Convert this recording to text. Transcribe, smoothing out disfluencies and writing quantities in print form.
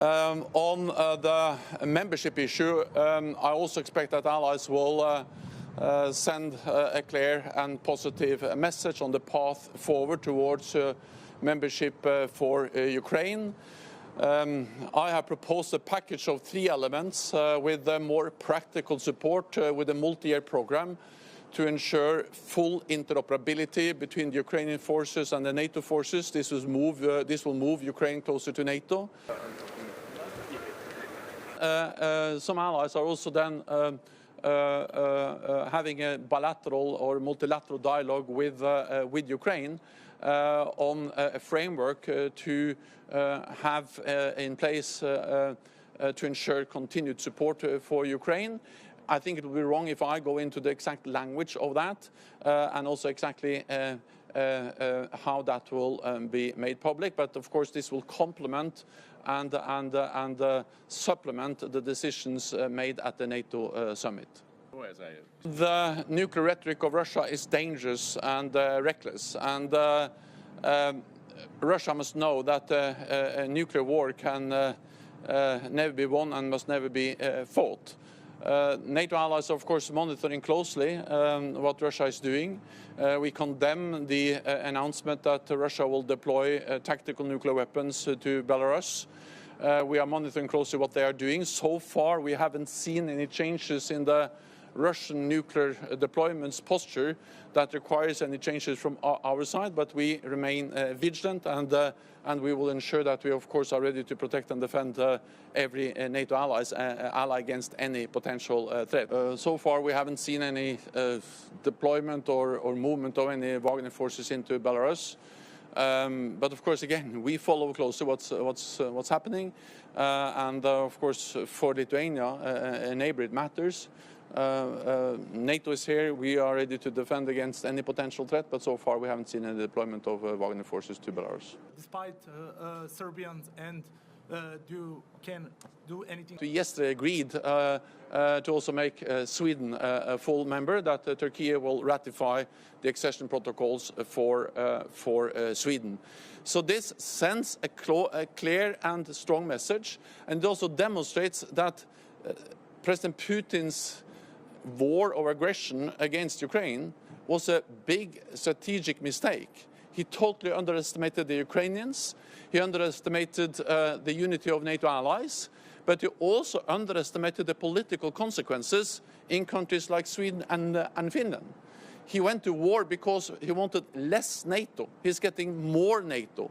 On the membership issue, I also expect that allies will send a clear and positive message on the path forward towards membership for Ukraine. I have proposed a package of 3 elements with more practical support with a multi-year program to ensure full interoperability between the Ukrainian forces and the NATO forces. This will move Ukraine closer to NATO. Some allies are also then having a bilateral or multilateral dialogue with Ukraine on a framework to have in place to ensure continued support for Ukraine. I think it would be wrong if I go into the exact language of that and also exactly how that will be made public. But of course, this will complement and supplement the decisions made at the NATO summit. The nuclear rhetoric of Russia is dangerous and reckless, and Russia must know that a nuclear war can never be won and must never be fought. NATO allies are, of course, monitoring closely what Russia is doing. We condemn the announcement that Russia will deploy tactical nuclear weapons to Belarus. We are monitoring closely what they are doing. So far, we haven't seen any changes in the Russian nuclear deployments posture that requires any changes from our side, but we remain vigilant and we will ensure that we, of course, are ready to protect and defend every NATO ally against any potential threat. So far, we haven't seen any deployment or movement of any Wagner forces into Belarus. But of course, again, we follow closely what's happening, and of course, for Lithuania, a neighbor, it matters. NATO is here. We are ready to defend against any potential threat, but so far we haven't seen any deployment of Wagner forces to Belarus. Despite Serbians and can do anything. We yesterday agreed to also make Sweden a full member, that Turkey will ratify the accession protocols for Sweden. So this sends a clear and strong message, and it also demonstrates that President Putin's war of aggression against Ukraine was a big strategic mistake. He totally underestimated the Ukrainians, he underestimated the unity of NATO allies, but he also underestimated the political consequences in countries like Sweden and Finland. He went to war because he wanted less NATO. He's getting more NATO.